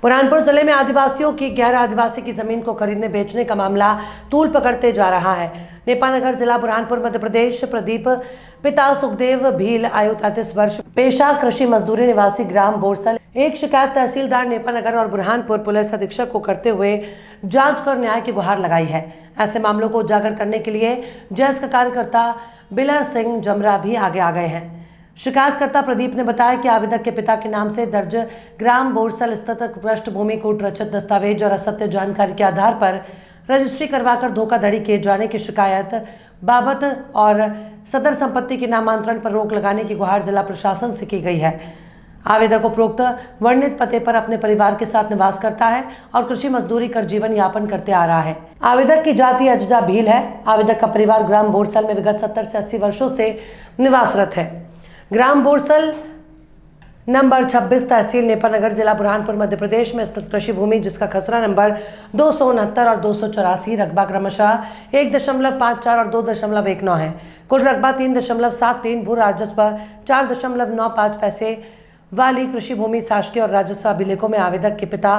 बुरहानपुर जिले में आदिवासियों की गैर आदिवासी की जमीन को खरीदने बेचने का मामला तूल पकड़ते जा रहा है। नेपानगर जिला बुरहानपुर मध्य प्रदेश। प्रदीप पिता सुखदेव भील आयु 33 वर्ष, पेशा कृषि मजदूरी, निवासी ग्राम बोरसल। एक शिकायत तहसीलदार नेपानगर और बुरहानपुर पुलिस अधीक्षक को करते हुए जांच कर न्याय की गुहार लगाई है। ऐसे मामलों को उजागर करने के लिए जैस का कार्यकर्ता बिलर सिंह जमरा भी आगे आ गए हैं। शिकायतकर्ता प्रदीप ने बताया कि आवेदक के पिता के नाम से दर्ज ग्राम बोरसल स्थित पृष्ठभूमि कूट रचित दस्तावेज और असत्य जानकारी के आधार पर रजिस्ट्री करवाकर धोखाधड़ी किए जाने की शिकायत बाबत और सदर संपत्ति के नामांतरण पर रोक लगाने की गुहार जिला प्रशासन से की गई है। आवेदक उपरोक्त वर्णित पते पर अपने परिवार के साथ निवास करता है और कृषि मजदूरी कर जीवन यापन करते आ रहा है। आवेदक की जाति अजदा भील है। आवेदक का परिवार ग्राम बोरसल में विगत 70 से 80 वर्षों से निवासरत है। ग्राम बोरसल नंबर 26 तहसील नेपानगर जिला बुरहानपुर मध्य प्रदेश में स्थित कृषि भूमि, जिसका खसरा नंबर 269 और 284, रकबा क्रमशः 1.54 और 2.19 है। कुल रकबा 3.73, भू राजस्व 4.95 पैसे वाली कृषि भूमि शासकीय और राजस्व अभिलेखों में आवेदक के पिता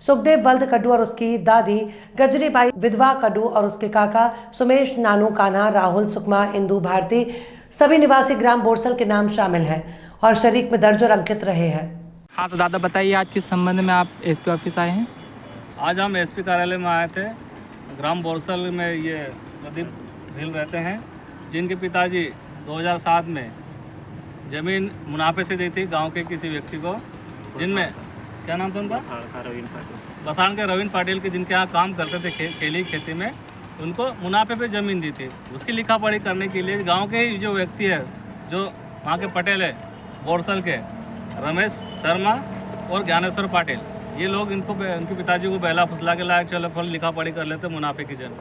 सुखदेव वल्द कड्डू और उसकी दादी गजरीबाई विधवा कड्डू और उसके काका सुमेश, नानू, कान्हा, राहुल, सुकमा, इंदू, भारती सभी निवासी ग्राम बोरसल के नाम शामिल हैं और शरीक में दर्ज और अंकित रहे हैं। हाँ, तो दादा बताइए, आज किस संबंध में आप एसपी ऑफिस आए हैं? आज हम एसपी कार्यालय में आए थे। ग्राम बोरसल में ये प्रदीप भील रहते हैं, जिनके पिताजी 2007 में ज़मीन मुनाफे से दी थी गांव के किसी व्यक्ति को, जिनमें क्या नाम था उनका, बसाण के रवीन पाटिल के, जिनके यहाँ काम करते थे केली खेती में, उनको मुनाफे पे ज़मीन दी थी। उसकी लिखा पढ़ी करने के लिए गांव के ही जो व्यक्ति है, जो वहाँ के पटेल है बोरसल के, रमेश शर्मा और ज्ञानेश्वर पाटिल, ये लोग उनके पिताजी को बहला फुसला के लायक चलो फल लिखा पढ़ी कर लेते मुनाफे की ज़मीन।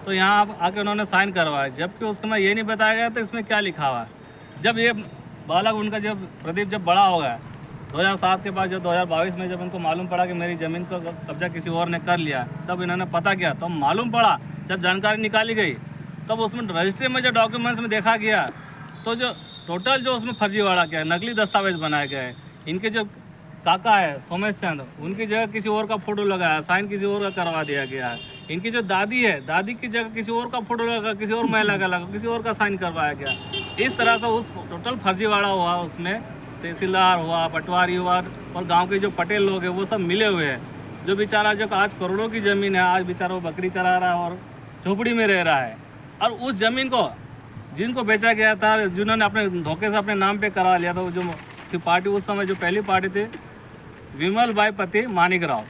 तो यहाँ आके उन्होंने साइन करवाया, जबकि उसको मैं ये नहीं बताया गया था इसमें क्या लिखा हुआ है। जब ये बालक उनका जब प्रदीप जब बड़ा हो गया 2007 के बाद, जब 2022 में जब उनको मालूम पड़ा कि मेरी ज़मीन का कब्जा किसी और ने कर लिया, तब इन्होंने पता किया। तो मालूम पड़ा, जब जानकारी निकाली गई, तब उसमें रजिस्ट्री में जो डॉक्यूमेंट्स में देखा गया, तो जो टोटल जो उसमें फर्जीवाड़ा किया है, नकली दस्तावेज बनाए गए हैं। इनके जो काका है सोमेश चंद, उनकी जगह किसी और का फ़ोटो लगाया, साइन किसी और का करवा दिया गया है। इनकी जो दादी है, दादी की जगह किसी और का फ़ोटो लगा, किसी और महिला का लगा, किसी और का साइन करवाया गया। इस तरह से उस टोटल फर्जीवाड़ा हुआ। उसमें तहसीलदार हुआ, पटवारी हुआ और गांव के जो पटेल लोग हैं वो सब मिले हुए हैं। जो बेचारा जो आज करोड़ों की ज़मीन है, आज बेचारा वो बकरी चरा रहा है और झोपड़ी में रह रहा है। और उस ज़मीन को जिनको बेचा गया था, जिन्होंने अपने धोखे से अपने नाम पे करा लिया था, वो जो पार्टी उस समय जो पहली पार्टी थी विमल बाई पति मानिक राव,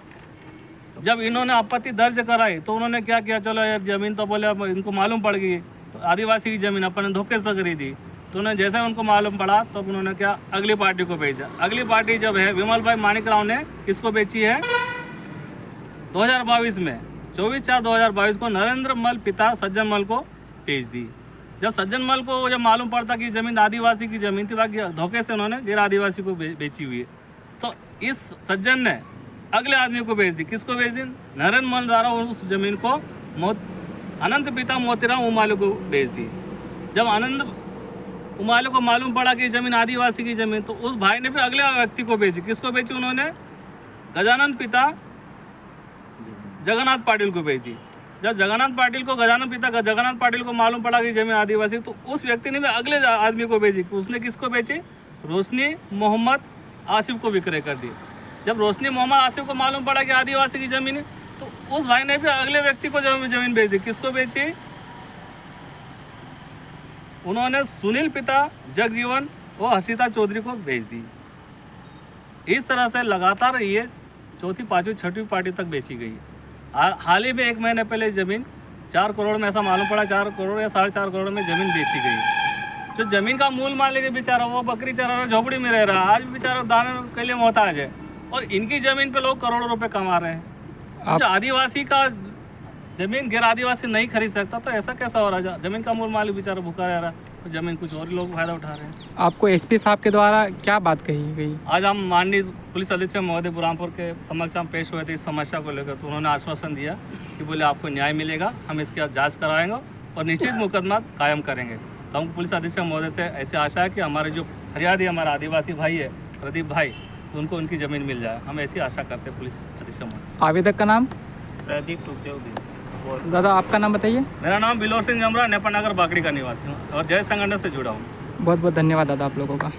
जब इन्होंने आपत्ति दर्ज कराई तो उन्होंने क्या किया, चलो यार ज़मीन तो बोले अब इनको मालूम पड़ गई, तो आदिवासी की ज़मीन अपने धोखे से खरीदी। तो उन्हें जैसे उनको मालूम पड़ा तो उन्होंने क्या, अगली पार्टी को भेजा। अगली पार्टी जब है विमल भाई मानिक राव ने किसको बेची है 2022 में, 24/4/2022 को नरेंद्र मल पिता सज्जन मल को बेच दी। जब सज्जन मल को जब मालूम पड़ता कि ज़मीन आदिवासी की ज़मीन थी, बाकी धोखे से उन्होंने गैर आदिवासी को बेची हुई है, तो इस सज्जन ने अगले आदमी को बेच दी। किसको बेच दी? नरेंद्र मल द्वारा उस ज़मीन को अनंत पिता मोतीराम उमाले को बेच दी। जब अनंत उमाले को मालूम पड़ा कि ज़मीन आदिवासी की ज़मीन, तो उस भाई ने भी अगले व्यक्ति को बेची। किसको बेची? उन्होंने गजानन पिता जगन्नाथ पाटिल को बेच दी। जब जगन्नाथ पाटिल को गजानन पिता जगन्नाथ पाटिल को मालूम पड़ा कि ज़मीन आदिवासी, तो उस व्यक्ति ने भी अगले आदमी को बेची। उसने किसको बेची? रोशनी मोहम्मद आसिफ को विक्रय कर दी। जब रोशनी मोहम्मद आसिफ को मालूम पड़ा कि आदिवासी की ज़मीन है, तो उस भाई ने भी अगले व्यक्ति को ज़मीन बेच दी। किसको बेची? उन्होंने सुनील पिता जगजीवन और हसीता चौधरी को बेच दी। इस तरह से लगातार ये चौथी, पांचवी, छठवीं पार्टी तक बेची गई। हाल ही में 1 महीने पहले ज़मीन 4 करोड़ में, ऐसा मालूम पड़ा 4 करोड़ या 4.5 करोड़ में ज़मीन बेची गई। जो ज़मीन का मूल मालिक है बेचारा, वो बकरी चरा रहा, झोपड़ी में रह रहा है, आज बेचारा दाने के लिए मोहताज है, और इनकी ज़मीन पे लोग करोड़ों रुपए कमा रहे हैं। जो आदिवासी का ज़मीन गैर आदिवासी नहीं खरीद सकता, तो ऐसा कैसा हो रहा है? ज़मीन का मूल मालिक बेचारा भूखा रह रहा है, तो ज़मीन कुछ और लोग फ़ायदा उठा रहे हैं। आपको एसपी साहब के द्वारा क्या बात कही गई? आज हम माननीय पुलिस अधीक्षक महोदय बुरहानपुर के समक्ष हम पेश हुए थे इस समस्या को लेकर। तो उन्होंने आश्वासन दिया कि बोले आपको न्याय मिलेगा, हम इसकी जाँच कराएंगे और निश्चित मुकदमा कायम करेंगे। तो हम पुलिस अधीक्षक महोदय से ऐसी आशा है कि हमारे जो फरियादी हमारा आदिवासी भाई है प्रदीप भाई, तो उनको उनकी ज़मीन मिल जाए। हम ऐसी आशा करते हैं पुलिस अधीक्षक महोदय से। आवेदक का नाम? प्रदीप सुखदेव। दादा आपका नाम बताइए। मेरा नाम बिलोर सिंह जमरा, नेपाल नगर बाकड़ी का निवासी हूँ और जय संगठन से जुड़ा हूँ। बहुत बहुत धन्यवाद दादा आप लोगों का।